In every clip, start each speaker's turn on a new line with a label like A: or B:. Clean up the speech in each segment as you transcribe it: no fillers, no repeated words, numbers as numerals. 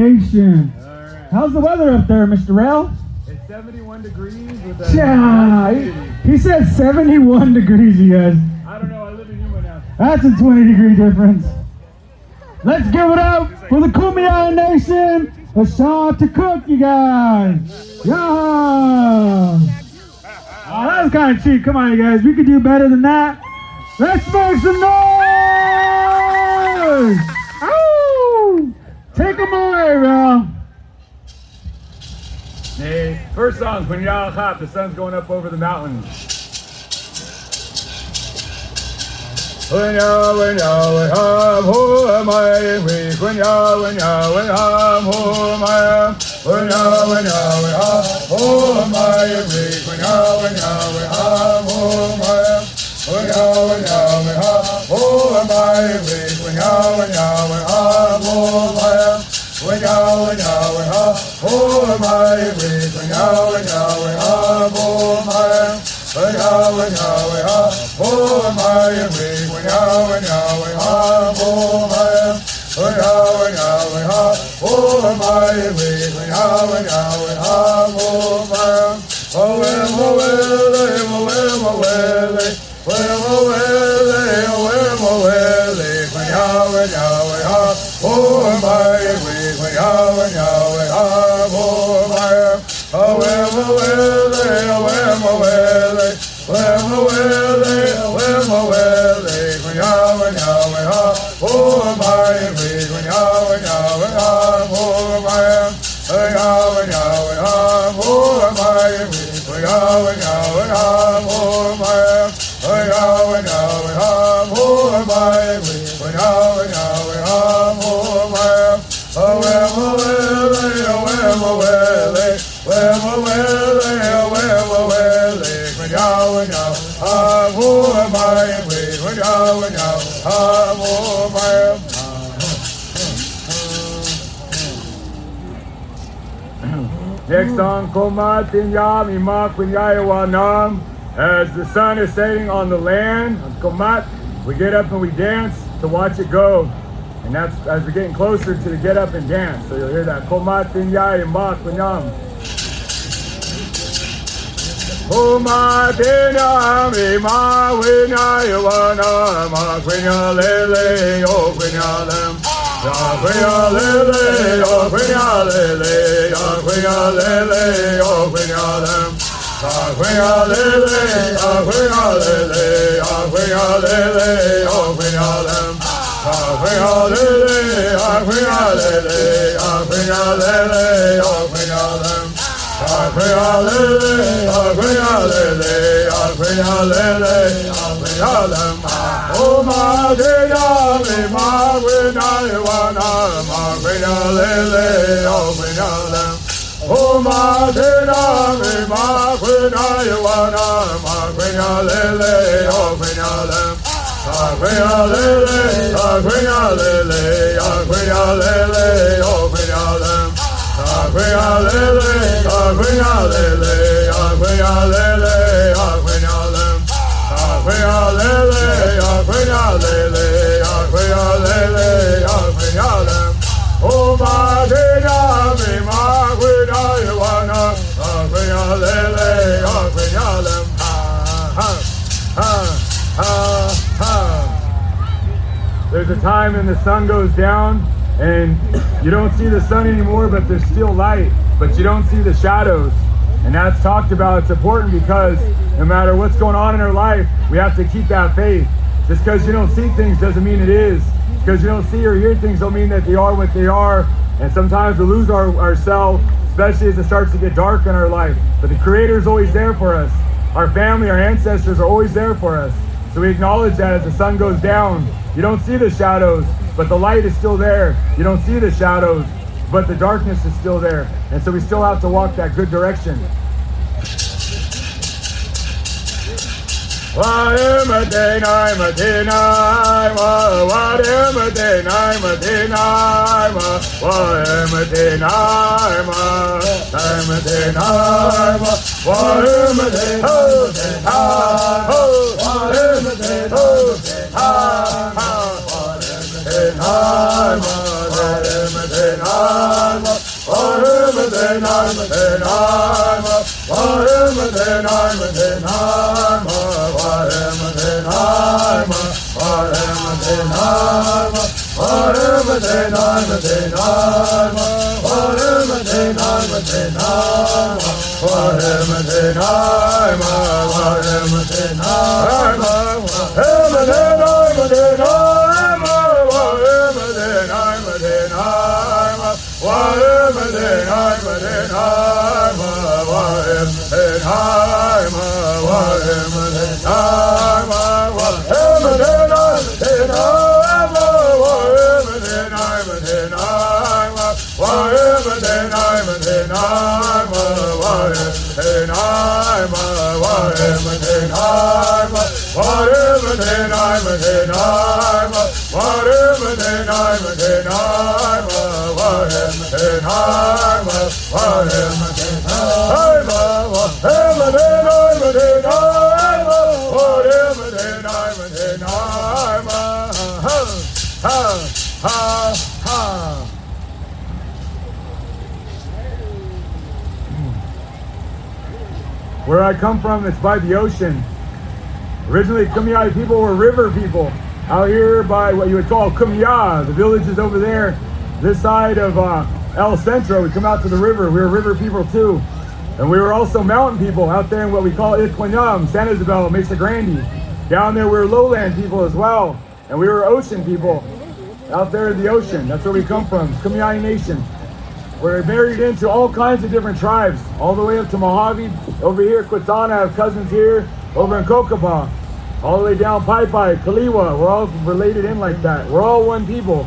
A: Nation.
B: All right.
A: How's the weather up there, Mr. Rail?
B: It's 71 degrees with a...
A: Yeah, he said 71 degrees, you guys.
B: I don't know, I live in Yuma now.
A: That's a 20-degree difference. Let's give it up for the Kwatsáan Nation. Ashaa Takook, you guys. Yeah. Oh, that was kind of cheap. Come on, you guys. We could do better than that. Let's make some noise. Ow! Take them away, Ral.
B: Hey, first song, when y'all hot, the sun's going up over the mountains. When ya, who am I? When ya, who am I? When ya, who am I? When ya, who am I? When ya, who am I? When ya, when ya, who am I? When ya, Next song, as the sun is setting on the land of Komat, we get up and we dance to watch it go. And that's as we're getting closer to the get up and dance. So you'll hear that. Komat Tinyai Mak Winyam. Komat Tinyam Ma Winyai Wana Ma Kwinya Lele O Kwinya Lem. Kwinya Lele O Kwinya Lele O Kwinya Lele O Kwinya Lem. Kwinya Lele O Kwinya Lele O Kwinya Lele O Kwinya Lem. Kwinya Lele O Kwinya Lele O Kwinya Lele O Kwinya Lem. Kwinya Lele O Kwinya Lele O Kwinya Lele O Kwinya Lem. O Ma Kwinya Me Ma Kwinya Wana Ma Kwinya Lele O Kwinya Lem. O Ma Kwinya Me Ma Kwinya Wana Ma Kwinya Lele O Kwinya Lem. Kwinya Lele O Kwinya Lele O Kwinya Lele O Kwinya Lem. Kwinya Lele O Kwinya Lele O Kwinya Lele O Kwinya Lem. Kwinya Lele O Kwinya Lele O Kwinya Lele O Kwinya Lem. O Ma Kwinya Me Ma Kwinya Wana O Kwinya Lele O Kwinya Lem. There's a time when the sun goes down and you don't see the sun anymore, but there's still light, but you don't see the shadows. And that's talked about. It's important because no matter what's going on in our life, we have to keep that faith. Just because you don't see things doesn't mean it is. Because you don't see or hear things don't mean that they are what they are. And sometimes we lose ourselves, especially as it starts to get dark in our life. But the Creator is always there for us. Our family, our ancestors are always there for us. So we acknowledge that as the sun goes down, you don't see the shadows, but the light is still there. You don't see the shadows, but the darkness is still there. And so we still have to walk that good direction.
A: Where I come from, it's by the ocean. Originally, Kumeyaay people were river people. Out here by what you would call Kumeyaay, the village is over there. This side of El Centro, we come out to the river. We were river people too. And we were also mountain people out there in what we call Quechan, San Isabel, Mesa Grande. Down there, we were lowland people as well. And we were ocean people. Out there in the ocean, that's where we come from, Kumeyaay Nation. We're married into all kinds of different tribes, all the way up to Mojave. Over here, Kwatsáan, I have cousins here. Over in Kokapa, all the way down Pai Pai, Kaliwa, we're all related in like that. We're all one people.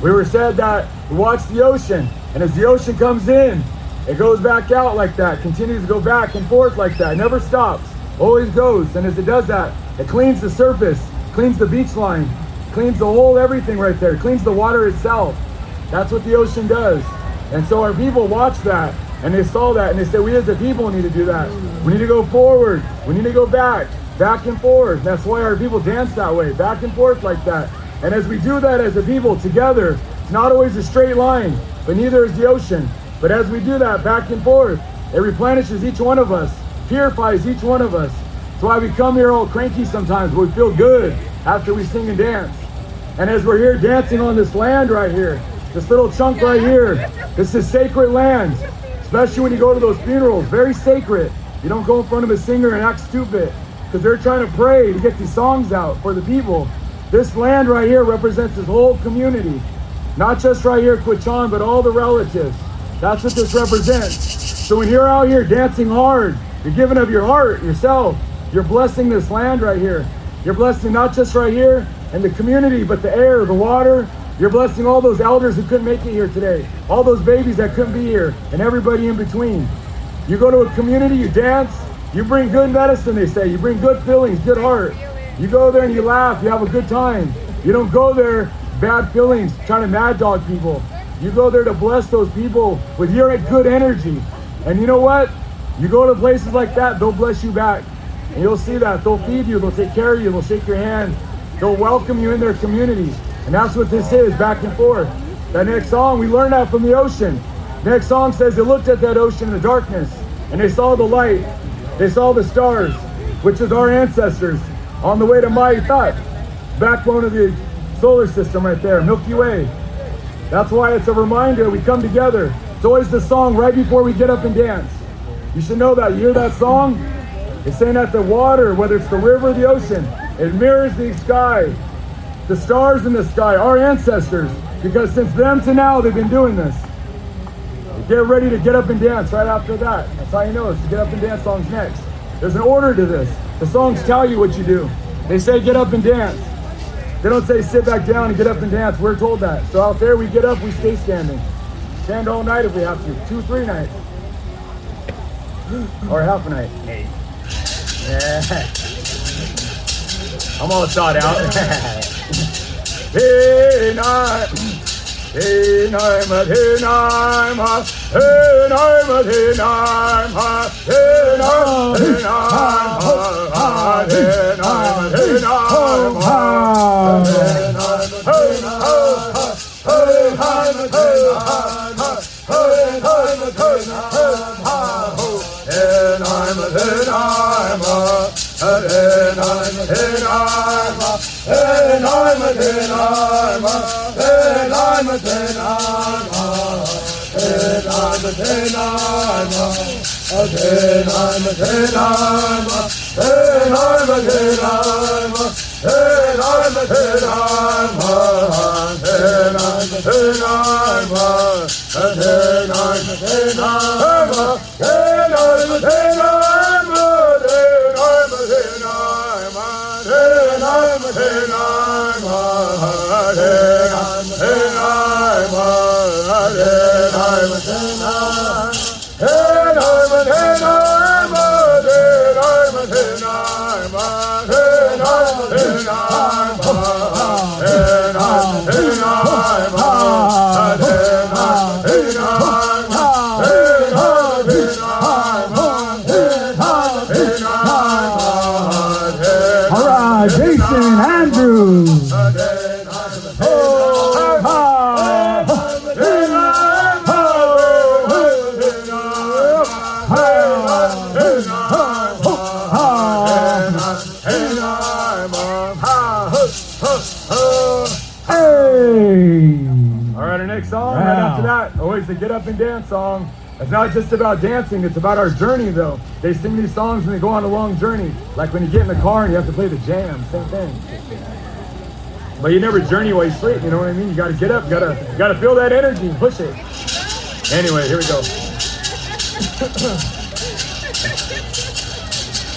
A: We were said that we watch the ocean, and as the ocean comes in, it goes back out like that, continues to go back and forth like that, it never stops, always goes. And as it does that, it cleans the surface, cleans the beach line, cleans the whole everything right there, cleans the water itself. That's what the ocean does. And so our people watched that, and they saw that, and they said, we as a people need to do that. We need to go forward. We need to go back and forth. That's why our people dance that way, back and forth like that. And as we do that as a people together, it's not always a straight line, but neither is the ocean. But as we do that back and forth, it replenishes each one of us, purifies each one of us. That's why we come here all cranky sometimes, but we feel good after we sing and dance. And as we're here dancing on this land right here, this little chunk right here, this is sacred land, especially when you go to those funerals, very sacred. You don't go in front of a singer and act stupid because they're trying to pray to get these songs out for the people. This land right here represents this whole community, not just right here, Quechan, but all the relatives. That's what this represents. So when you're out here dancing hard, you're giving of your heart, yourself, you're blessing this land right here. You're blessing not just right here and the community, but the air, the water. You're blessing all those elders who couldn't make it here today, all those babies that couldn't be here, and everybody in between. You go to a community, you dance, you bring good medicine, they say. You bring good feelings, good heart. You go there and you laugh, you have a good time. You don't go there bad feelings, trying to mad dog people. You go there to bless those people with your good energy. And you know what? You go to places like that, they'll bless you back. And you'll see that. They'll feed you, they'll take care of you, they'll shake your hand. They'll welcome you in their community. And that's what this is, back and forth. That next song, we learned that from the ocean. Next song says they looked at that ocean in the darkness and they saw the light. They saw the stars, which is our ancestors, on the way to Maitat, backbone of the solar system right there, Milky Way. That's why it's a reminder we come together. It's always the song right before we get up and dance. You should know that. You hear that song? It's saying that the water, whether it's the river or the ocean, it mirrors the sky, the stars in the sky, our ancestors, because since then to now they've been doing this. Get ready to get up and dance right after that. That's how you know it's the get up and dance song's next. There's an order to this. The songs tell you what you do. They say get up and dance. They don't say sit back down and get up and dance. We're told that. So out there we get up, we stay standing. Stand all night if we have to. 2, 3 nights. Or half a night. Hey. Yeah. I'm all thought out. Hey, night. Hey, night, hey, night, hey, night, hey, night, hey, night, hey, night, hey, night, hey, night, hey, night, hey,
B: The Get Up and Dance song. It's not just about dancing, it's about our journey though. They sing these songs and they go on a long journey. Like when you get in the car and you have to play the jam, same thing. But you never journey while you sleep, you know what I mean? You gotta get up, you gotta feel that energy and push it. Anyway, here we go.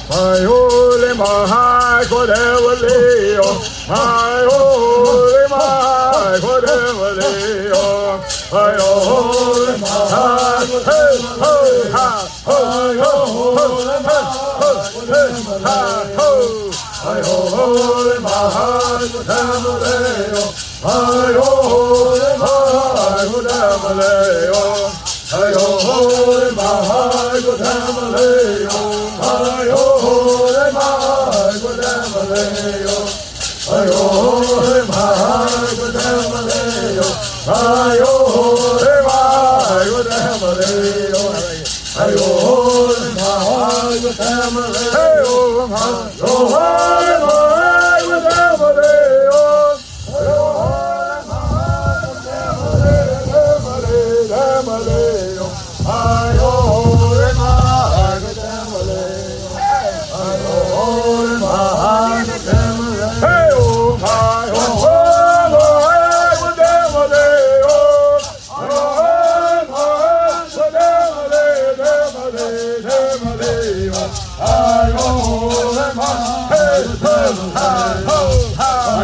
B: My holy, my high, whatever leo. My holy, my whatever leo. My holy, my high, hey, hey, ha, ho, ho, ho, ha, ho, hey, ha, ho. My holy, my high, whatever leo. My holy, my high, whatever leo. My holy, my high, whatever leo. My holy, my high, whatever leo. My holy, my high, whatever leo. My holy, my high, whatever leo. My holy, my high, whatever leo. Hey, oh, my holy, my high, whatever leo. My holy, my high, whatever leo. My holy, my high, whatever leo. My holy, my high, whatever leo. Hey, oh, my holy, my high, whatever leo. My holy, my high, whatever leo. My holy, my hey, my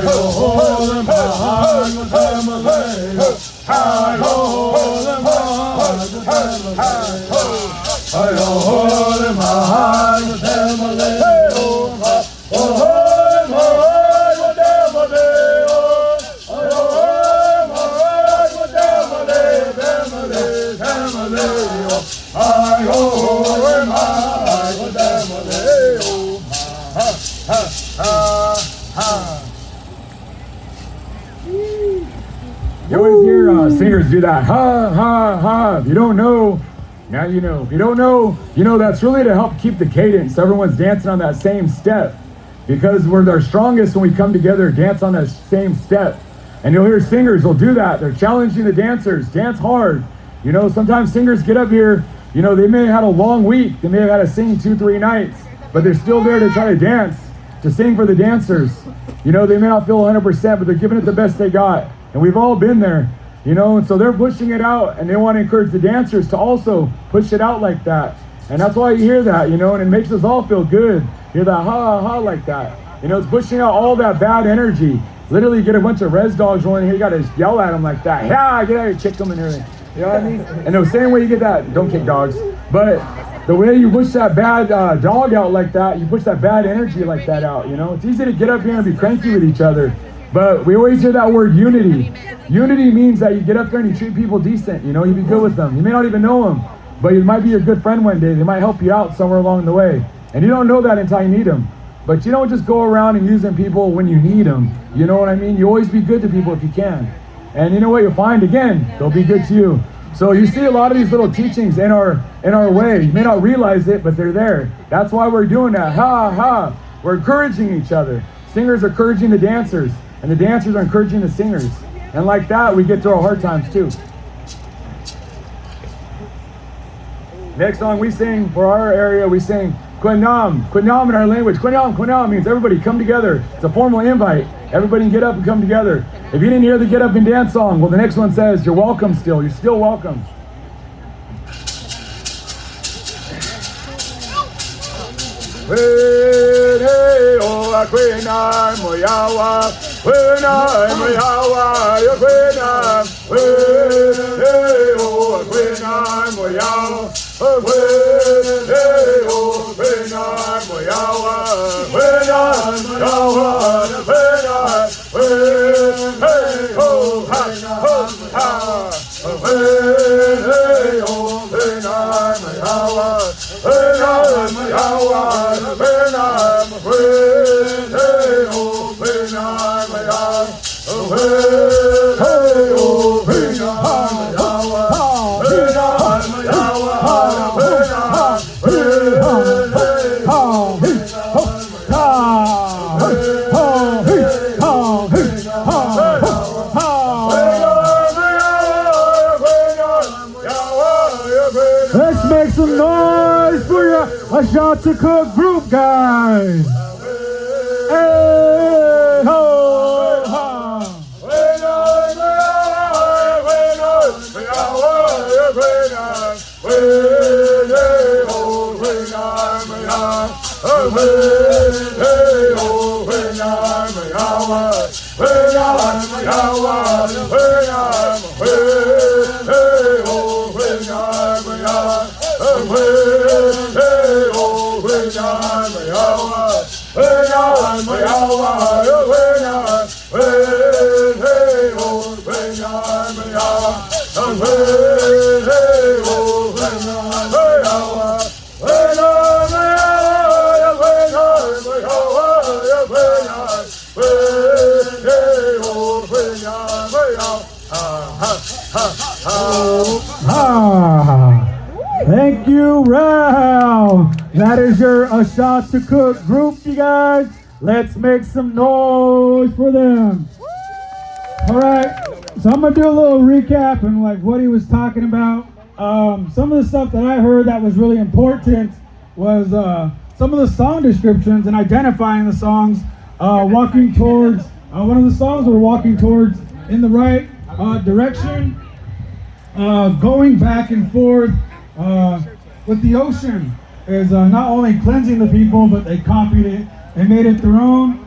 B: holy, my high, whatever leo. My holy, my I hold in my heart with them a little. I hold in my heart with them a little. I hold in my heart with them a little. I hold in my heart with them a little. Ha ha ha ha. You always hear singers do that. Ha ha ha. If you don't know. Now you know. If you don't know, you know that's really to help keep the cadence. Everyone's dancing on that same step because we're their strongest when we come together, dance on that same step. And you'll hear singers will do that. They're challenging the dancers, dance hard. You know, sometimes singers get up here, you know, they may have had a long week. They may have had to sing 2-3 nights, but they're still there to try to dance, to sing for the dancers. You know, they may not feel 100%, but they're giving it the best they got. And we've all been there. You know, and so they're pushing it out, and they want to encourage the dancers to also push it out like that. And that's why you hear that, you know, and it makes us all feel good. Hear that ha ha like that. You know, it's pushing out all that bad energy. Literally, you get a bunch of res dogs rolling here, you got to yell at them like that. Yeah, get out of here, kick them and everything. You know what I mean? And the same way you get that, don't kick dogs, but the way you push that bad dog out like that, you push that bad energy like that out, you know? It's easy to get up here and be cranky with each other. But we always hear that word unity. Unity means that you get up there and you treat people decent, you know, you be good with them. You may not even know them, but you might be your good friend one day. They might help you out somewhere along the way. And you don't know that until you need them. But you don't just go around and using people when you need them. You know what I mean? You always be good to people if you can. And you know what you'll find? Again, they'll be good to you. So you see a lot of these little teachings in our way. You may not realize it, but they're there. That's why we're doing that. Ha ha. We're encouraging each other. Singers are encouraging the dancers, and the dancers are encouraging the singers. And like that, we get through our hard times too. Next song we sing for our area, we sing Quenam. Quenam in our language. Quenam means everybody come together. It's a formal invite. Everybody can get up and come together. If you didn't hear the get up and dance song, well, the next one says you're welcome still. You're still welcome.
A: Let's make some noise for your Ashaa Takook group, guys. Hey, ho, ha. Thank you, Rao. That is your Ashaa Takook group, you guys. Let's make some noise for them. All right, so I'm gonna do a little recap and like what he was talking about. Some of the stuff that I heard that was really important was some of the song descriptions and identifying the songs, walking towards, one of the songs we're walking towards in the right direction, going back and forth with the ocean is not only cleansing the people, but they copied it and made it their own.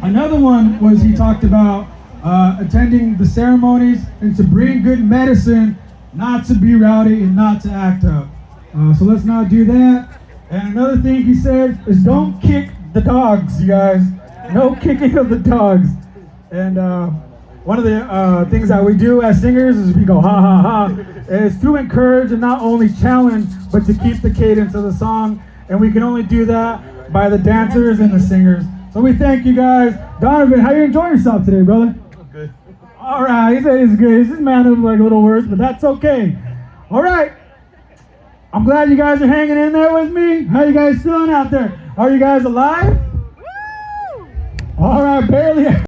A: Another one was he talked about attending the ceremonies and to bring good medicine, not to be rowdy and not to act up. So let's not do that. And another thing he said is don't kick the dogs, you guys. No kicking of the dogs. And one of the things that we do as singers is we go ha ha ha, is to encourage and not only challenge, but to keep the cadence of the song. And we can only do that by the dancers and the singers. So we thank you guys. Donovan, how you enjoying yourself today, brother?
B: Good.
A: All right, he said he's good. He's just a man of like little words, but that's okay. All right. I'm glad you guys are hanging in there with me. How you guys feeling out there? Are you guys alive? Woo! All right, barely.